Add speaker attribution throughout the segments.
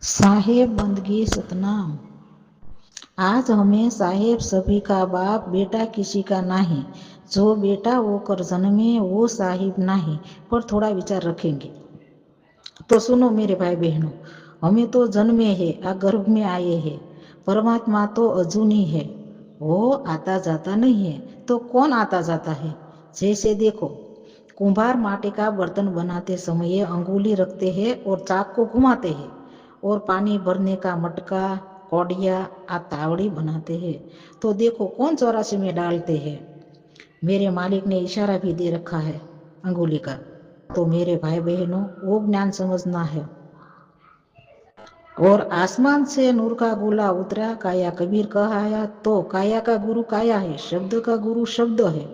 Speaker 1: साहेब बंदगी सतनाम। आज हमें साहेब सभी का बाप, बेटा किसी का नहीं। जो बेटा होकर जन्मे वो साहिब नहीं, पर थोड़ा विचार रखेंगे तो सुनो मेरे भाई बहनों, हमें तो जन्मे है, आ गर्भ में आए हैं। परमात्मा तो अजूनी है, वो आता जाता नहीं है। तो कौन आता जाता है? जैसे देखो, कुम्हार माटी का बर्तन बनाते समय अंगुली रखते हैं और चाक को घुमाते हैं, और पानी भरने का मटका, कौड़िया, तावड़ी बनाते हैं। तो देखो कौन 84 में डालते हैं। मेरे मालिक ने इशारा भी दे रखा है अंगुली का। तो मेरे भाई बहनों, वो ज्ञान समझना है। और आसमान से नूर का गोला उतरा, काया कबीर कहाया। तो काया का गुरु काया है, शब्द का गुरु शब्द है।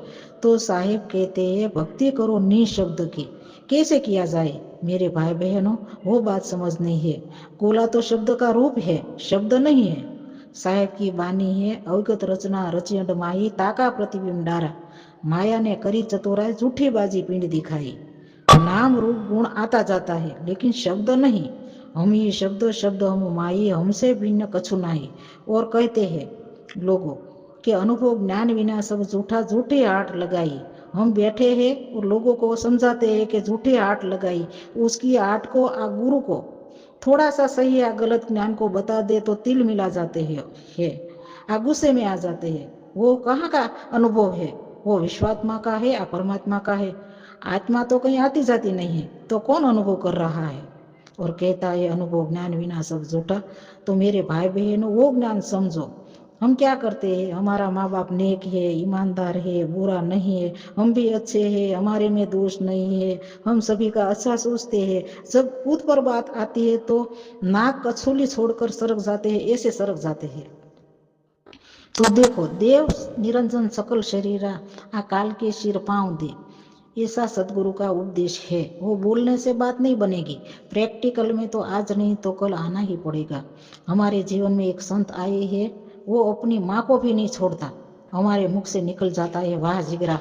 Speaker 1: तो साहेब कहते हैं भक्ति करो निशब्द की। कैसे किया जाए मेरे भाई बहनों, वो बात समझनी है। गोला तो शब्द का रूप है, शब्द नहीं है। साहेब की बानी है, अवगत रचना रचियड माही, ताका प्रतिबिंब डारा। माया ने करी चतुराई, झूठी बाजी पिंड दिखाई। नाम रूप गुण आता जाता है, लेकिन शब्द नहीं। हम ही शब्द, शब्द हम माई, हमसे भिन्न कछु नहीं। और कहते हैं लोगों के अनुभव ज्ञान विना सब झूठा, झूठी हाट लगाई। हम बैठे हैं और लोगों को समझाते हैं कि झूठी हाट लगाई। उसकी हाट को आ गुरु को थोड़ा सा सही या गलत ज्ञान को बता दे तो तिल मिला जाते हैं, आ गुस्से में आ जाते हैं। वो कहाँ का अनुभव है? वो विश्वात्मा का है या परमात्मा का है? आत्मा तो कहीं आती जाती नहीं है, तो कौन अनुभव कर रहा है? और कहता है अनुभव ज्ञान विना सब झूठा। तो मेरे भाई बहनों, वो ज्ञान समझो। हम क्या करते हैं? हमारा माँ बाप नेक है, ईमानदार है, बुरा नहीं है, हम भी अच्छे हैं, हमारे में दोष नहीं है, हम सभी का अच्छा सोचते हैं। जब खुद पर बात आती है तो नाक कछोली छोड़कर सरक जाते हैं, ऐसे सरक जाते हैं। तो देखो, देव निरंजन सकल शरीरा, आ काल के सिर पांव दे, ऐसा सदगुरु का उपदेश है। वो बोलने से बात नहीं बनेगी, प्रैक्टिकल में तो आज नहीं तो कल आना ही पड़ेगा। हमारे जीवन में एक संत आए हैं, वो अपनी माँ को भी नहीं छोड़ता। हमारे मुख से निकल जाता है वाह जिगरा।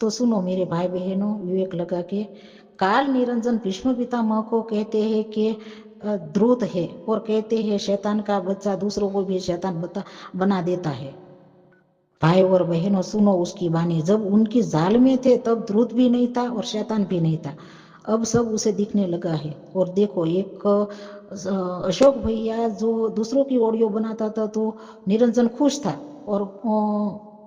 Speaker 1: तो सुनो मेरे भाई बहनों, विवेक लगा के, काल निरंजन भीष्म पितामह को कहते हैं कि द्रुत है, और कहते हैं शैतान का बच्चा दूसरों को भी शैतान बना देता है। भाई और बहनों सुनो उसकी बानी, जब उनकी जाल में थे तब द्रुत भी नहीं था और शैतान भी नहीं था। अब सब उसे दिखने लगा है। और देखो, एक अशोक भैया जो दूसरों की ऑडियो बनाता था तो निरंजन खुश था, और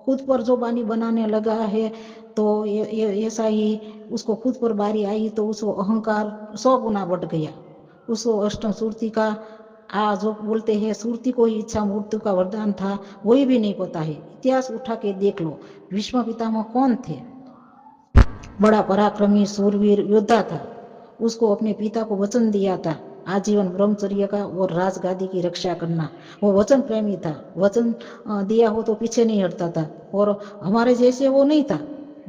Speaker 1: खुद पर जो बानी बनाने लगा है तो ऐसा ही उसको खुद पर बारी आई तो उसको अहंकार 100 गुना बढ़ गया। उसको अष्टम सुरती का जो बोलते हैं सुरती को ही इच्छा मृत्यु का वरदान था, वही भी नहीं पता है। इतिहास उठा के देख लो, भीष्म पितामह कौन थे? बड़ा पराक्रमी सूरवीर योद्धा था। उसको अपने पिता को वचन दिया था आजीवन ब्रह्मचर्य का और राजगादी की रक्षा करना। वो वचन प्रेमी था, वचन दिया हो तो पीछे नहीं हटता था। और हमारे जैसे वो नहीं था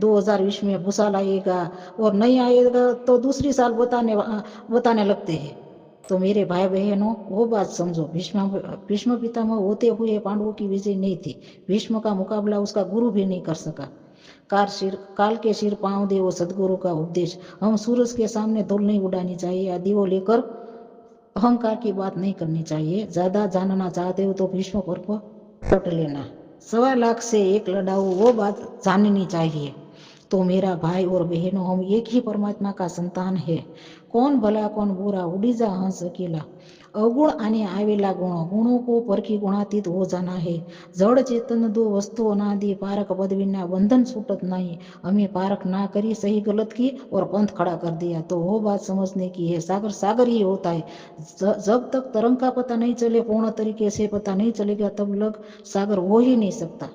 Speaker 1: 2020 में भूसाल आएगा और नहीं आएगा तो दूसरी साल बताने लगते हैं। तो मेरे भाई बहनों, वो बात समझो, भीष्म पितामह होते हुए पांडवों की विजय नहीं थी। भीष्म का मुकाबला उसका गुरु भी नहीं कर सका। काल के सिर पांव दे, वो सदगुरु का उपदेश। हम सूरज के सामने धूल नहीं उड़ानी चाहिए, आदि वो लेकर अहंकार की बात नहीं करनी चाहिए। ज्यादा जानना चाहते हो तो भीष्म पर्व पढ़ लेना। 1.25 लाख से एक लड़ाऊ, वो बात जाननी चाहिए। तो मेरा भाई और बहनों, हम एक ही परमात्मा का संतान है। कौन भला कौन बुरा, उड़ी जा हंस अकेला। अवगुण आने आवेला गुणों, गुणों को परखी गुणातीत हो जाना है। जड़ चेतन दो वस्तु अनादि, पारक पद विना बंधन छूटत नहीं। हमें पारक ना करी सही गलत की और पंथ खड़ा कर दिया, तो वो बात समझने की है। सागर सागर ही होता है। जब तक तरंग का पता नहीं चले, पूर्ण तरीके से पता नहीं चलेगा, तब लग सागर हो ही नहीं सकता।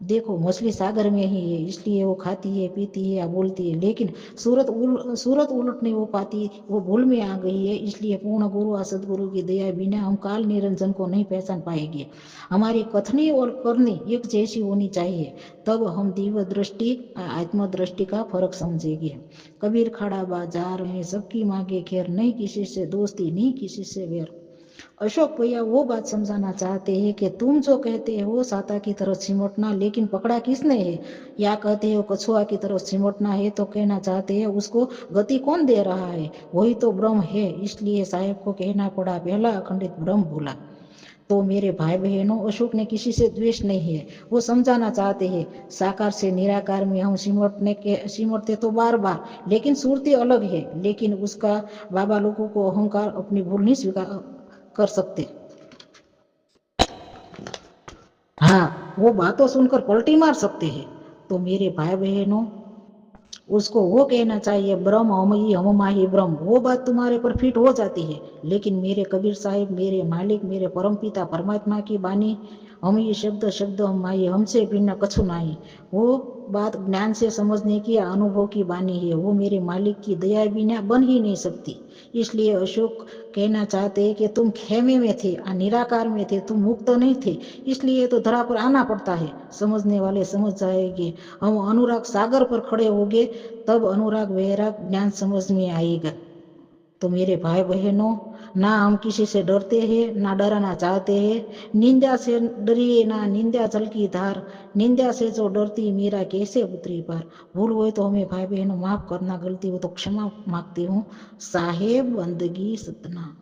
Speaker 1: देखो, मछली सागर में ही है, इसलिए वो खाती है, पीती है या बोलती है, लेकिन सूरत उलट नहीं हो पाती, वो भूल में आ गई है। इसलिए पूर्ण गुरु और सदगुरु की दया बिना हम काल निरंजन को नहीं पहचान पाएंगे। हमारी कथनी और करनी एक जैसी होनी चाहिए, तब हम दिव्य दृष्टि आत्मदृष्टि का फर्क समझेंगे। कबीर खड़ा बाजार में सबकी मांगे खेर, नहीं किसी से दोस्ती नहीं किसी से वेर। अशोक भैया वो बात समझाना चाहते हैं कि तुम जो कहते हो साता की तरफ सिमटना, लेकिन पकड़ा किसने है? या कहते हो कछुआ की तरफ सिमटना है तो कहना चाहते हैं उसको गति कौन दे रहा है? वही तो ब्रह्म है। इसलिए साहेब को कहना पड़ा, पहला अखंडित ब्रह्म बोला। तो मेरे भाई बहनों, अशोक ने किसी से द्वेष नहीं है। वो समझाना चाहते हैं साकार से निराकार में हम सिमटते तो बार बार, लेकिन सुरती अलग है। लेकिन उसका बाबा लोगों को अहंकार अपनी भूल नहीं स्वीकार कर सकते। हाँ, वो बातों सुनकर पलटी मार सकते हैं। तो मेरे भाई बहनों, उसको वो कहना चाहिए ब्रह्म हम ही हम माही ब्रह्म। वो बात तुम्हारे पर फिट हो जाती है। लेकिन मेरे कबीर साहिब, मेरे मालिक, मेरे परम पिता परमात्मा की बानी हम ही शब्द शब्द हम माही, हमसे भिन्न कछु नहीं। वो बात ज्ञान से समझने की अनुभव की बानी है। वो मेरे मालिक की दया बिना बन ही नहीं सकती। इसलिए अशोक कहना चाहते हैं कि तुम खेमे में थे, निराकार में थे, तुम मुक्त नहीं थे, इसलिए तो धरा पर आना पड़ता है। समझने वाले समझ जाएंगे। हम अनुराग सागर पर खड़े होंगे, तब अनुराग वैराग ज्ञान समझ में आएगा। तो मेरे भाई बहनों, ना हम किसी से डरते हैं, ना डराना चाहते हैं। निंदा से डरिए ना, निंदा जल की धार। निंदा से जो डरती मीरा कैसे उतरी पार। भूल हुए तो हमें भाई बहनों माफ करना, गलती हो तो क्षमा मांगती हूँ। साहेब बंदगी सतना।